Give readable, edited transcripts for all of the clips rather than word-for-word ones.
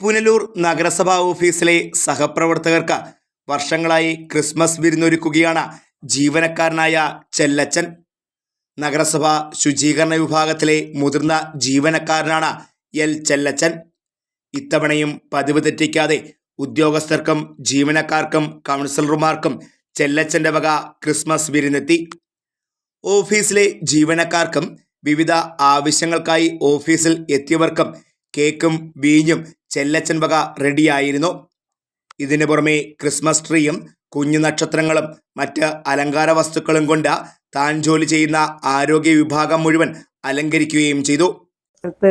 പുനലൂർ നഗരസഭാ ഓഫീസിലെ സഹപ്രവർത്തകർക്ക് വർഷങ്ങളായി ക്രിസ്മസ് വിരുന്നൊരുക്കുകയാണ് ജീവനക്കാരനായ ചെല്ലച്ചൻ. നഗരസഭാ ശുചീകരണ വിഭാഗത്തിലെ മുതിർന്ന ജീവനക്കാരനാണ് എൽ ചെല്ലച്ചൻ. ഇത്തവണയും പതിവ് തെറ്റിക്കാതെ ഉദ്യോഗസ്ഥർക്കും ജീവനക്കാർക്കും കൗൺസിലർമാർക്കും ചെല്ലച്ചൻ്റെ വക ക്രിസ്മസ് വിരുന്നെത്തി. ഓഫീസിലെ ജീവനക്കാർക്കും വിവിധ ആവശ്യങ്ങൾക്കായി ഓഫീസിൽ എത്തിയവർക്കും കേക്കും വീഞ്ഞും ചെല്ലച്ചൻ വക റെഡിയായിരുന്നു. ഇതിനു പുറമെ ക്രിസ്മസ് ട്രീയും കുഞ്ഞു നക്ഷത്രങ്ങളും മറ്റ് അലങ്കാര വസ്തുക്കളും കൊണ്ട് താൻ ജോലി ചെയ്യുന്ന ആരോഗ്യ വിഭാഗം മുഴുവൻ അലങ്കരിക്കുകയും ചെയ്തു. ഹെൽത്ത്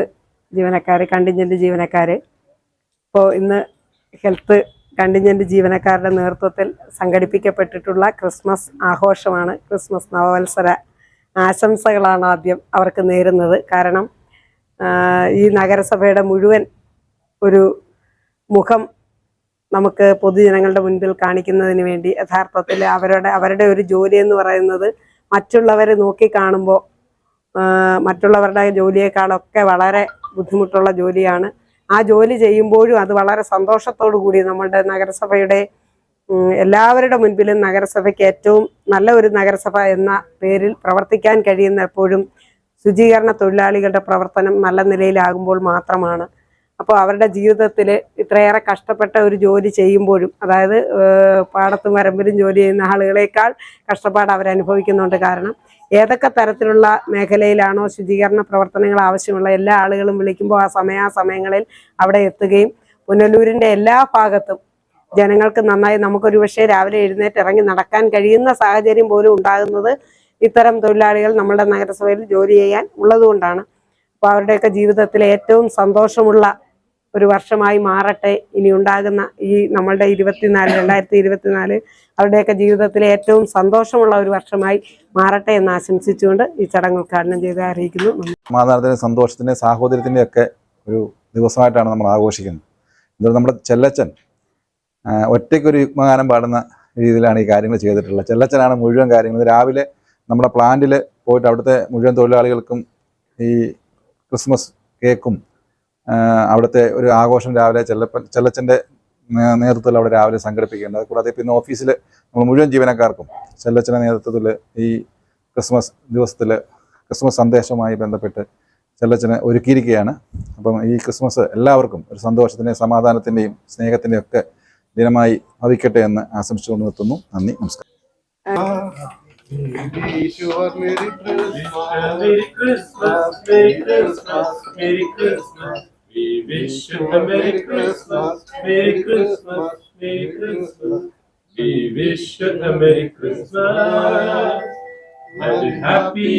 ജീവനക്കാർ, കണ്ടിൻജന്റ് ജീവനക്കാർ, ഇപ്പോൾ ഇന്ന് ഹെൽത്ത് കണ്ടിൻജന്റ് ജീവനക്കാരുടെ നേതൃത്വത്തിൽ സംഘടിപ്പിക്കപ്പെട്ടിട്ടുള്ള ക്രിസ്മസ് ആഘോഷമാണ്. ക്രിസ്മസ് നവവത്സര ആശംസകളാണ് ആദ്യം അവർക്ക് നേരുന്നത്. കാരണം ഈ നഗരസഭയുടെ മുഴുവൻ ഒരു മുഖം നമുക്ക് പൊതുജനങ്ങളുടെ മുൻപിൽ കാണിക്കുന്നതിന് വേണ്ടി യഥാർത്ഥത്തിൽ അവരുടെ ഒരു ജോലി എന്ന് പറയുന്നത് മറ്റുള്ളവരെ നോക്കി കാണുമ്പോൾ മറ്റുള്ളവരുടെ ജോലിയേക്കാളൊക്കെ വളരെ ബുദ്ധിമുട്ടുള്ള ജോലിയാണ്. ആ ജോലി ചെയ്യുമ്പോഴും അത് വളരെ സന്തോഷത്തോടു കൂടി നമ്മളുടെ നഗരസഭയുടെ എല്ലാവരുടെ മുൻപിലും നഗരസഭയ്ക്ക് ഏറ്റവും നല്ല ഒരു നഗരസഭ എന്ന പേരിൽ പ്രവർത്തിക്കാൻ കഴിയുന്ന എപ്പോഴും ശുചീകരണ തൊഴിലാളികളുടെ പ്രവർത്തനം നല്ല നിലയിലാകുമ്പോൾ മാത്രമാണ്. അപ്പോൾ അവരുടെ ജീവിതത്തിൽ ഇത്രയേറെ കഷ്ടപ്പെട്ട ഒരു ജോലി ചെയ്യുമ്പോഴും, അതായത് പാടത്തും വരമ്പിലും ജോലി ചെയ്യുന്ന ആളുകളേക്കാൾ കഷ്ടപ്പാട് അവരനുഭവിക്കുന്നുണ്ട്. കാരണം ഏതൊക്കെ തരത്തിലുള്ള മേഖലയിലാണോ ശുചീകരണ പ്രവർത്തനങ്ങൾ ആവശ്യമുള്ള എല്ലാ ആളുകളും വിളിക്കുമ്പോൾ ആ സമയങ്ങളിൽ അവിടെ എത്തുകയും പുനലൂരിൻ്റെ എല്ലാ ഭാഗത്തും ജനങ്ങൾക്ക് നന്നായി നമുക്കൊരു പക്ഷേ രാവിലെ എഴുന്നേറ്റ് ഇറങ്ങി നടക്കാൻ കഴിയുന്ന സാഹചര്യം പോലും ഉണ്ടാകുന്നത് ഇത്തരം തൊഴിലാളികൾ നമ്മുടെ നഗരസഭയിൽ ജോലി ചെയ്യാൻ ഉള്ളതുകൊണ്ടാണ്. അപ്പോൾ അവരുടെയൊക്കെ ജീവിതത്തിലെ ഏറ്റവും സന്തോഷമുള്ള ഒരു വർഷമായി മാറട്ടെ ഇനി ഉണ്ടാകുന്ന ഈ നമ്മളുടെ 2024 അവരുടെയൊക്കെ ജീവിതത്തിലെ ഏറ്റവും സന്തോഷമുള്ള ഒരു വർഷമായി മാറട്ടെ എന്ന് ആശംസിച്ചുകൊണ്ട് ഈ ചടങ്ങ് ഉദ്ഘാടനം ചെയ്ത് അറിയിക്കുന്നു. സമാധാനത്തിൻ്റെ, സന്തോഷത്തിൻ്റെ, സാഹോദര്യത്തിൻ്റെ ഒക്കെ ഒരു ദിവസമായിട്ടാണ് നമ്മൾ ആഘോഷിക്കുന്നത്. ഇത് നമ്മുടെ ചെല്ലച്ചൻ ഒറ്റയ്ക്കൊരു യുഗ്മഗാനം പാടുന്ന രീതിയിലാണ് ഈ കാര്യങ്ങൾ ചെയ്തിട്ടുള്ളത്. ചെല്ലച്ചനാണ് മുഴുവൻ കാര്യങ്ങൾ. രാവിലെ നമ്മുടെ പ്ലാന്റിൽ പോയിട്ട് അവിടുത്തെ മുഴുവൻ തൊഴിലാളികൾക്കും ഈ ക്രിസ്മസ് കേക്കും അവിടുത്തെ ഒരു ആഘോഷം രാവിലെ ചെല്ലച്ചൻ്റെ നേതൃത്വത്തിൽ അവിടെ രാവിലെ സംഘടിപ്പിക്കേണ്ടത്. കൂടാതെ പിന്നെ ഓഫീസിൽ നമ്മൾ മുഴുവൻ ജീവനക്കാർക്കും ചെല്ലച്ചൻ്റെ നേതൃത്വത്തിൽ ഈ ക്രിസ്മസ് ദിവസത്തിൽ ക്രിസ്മസ് സന്ദേശവുമായി ബന്ധപ്പെട്ട് ചെല്ലച്ചനെ ഒരുക്കിയിരിക്കുകയാണ്. അപ്പം ഈ ക്രിസ്മസ് എല്ലാവർക്കും ഒരു സന്തോഷത്തിൻ്റെയും സമാധാനത്തിൻ്റെയും സ്നേഹത്തിൻ്റെയും ഒക്കെ ദിനമായി ഭവിക്കട്ടെ എന്ന് ആശംസിച്ചുകൊണ്ട് നിർത്തുന്നു. നന്ദി, നമസ്കാരം. We wish you a Merry Christmas, Merry Christmas, Merry Christmas. We wish you a Merry Christmas and a Happy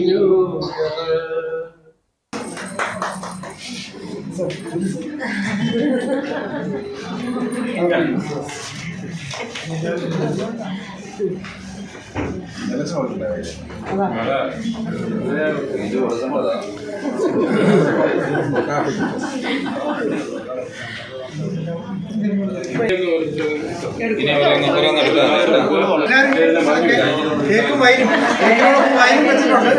New Year. കേക്കും വൈനും വെച്ചിട്ടുണ്ട്.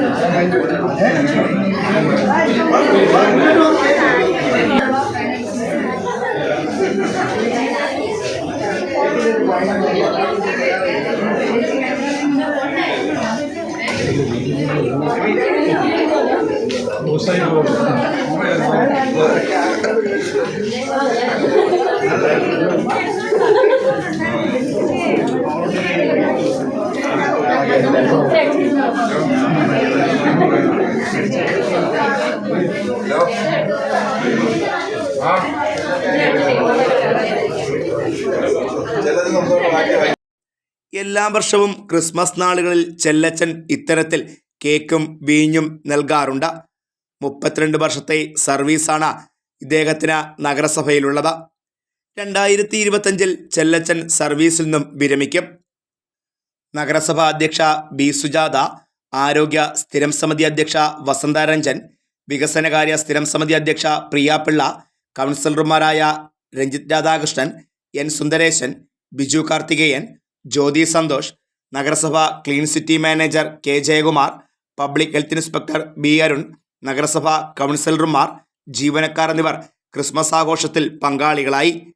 എല്ലാ വർഷവും ക്രിസ്മസ് നാളുകളിൽ ചെല്ലച്ചൻ ഇത്തരത്തിൽ കേക്കും വീഞ്ഞും നൽകാറുണ്ട്. 32 വർഷത്തെ സർവീസാണ് ഇദ്ദേഹത്തിന് നഗരസഭയിലുള്ളത്. 2025 ചെല്ലച്ചൻ സർവീസിൽ നിന്നും വിരമിക്കും. നഗരസഭാ അധ്യക്ഷ ബി സുജാത, ആരോഗ്യ സ്ഥിരം സമിതി അധ്യക്ഷ വസന്ത രഞ്ജൻ, വികസനകാര്യ സ്ഥിരം സമിതി അധ്യക്ഷ പ്രിയാപിള്ള, കൗൺസിലർമാരായ രഞ്ജിത് രാധാകൃഷ്ണൻ, എൻ സുന്ദരേശൻ, ബിജു കാർത്തികേയൻ, ജ്യോതി സന്തോഷ്, നഗരസഭ clean city manager K Jayakumar, public health inspector B Arun, നഗരസഭ കൗൺസിലർമാർ, ജീവനക്കാർ എന്നിവർ ക്രിസ്മസ് ആഘോഷത്തിൽ പങ്കാളികളായി.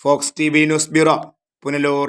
Fox TV news bureau, Punalur.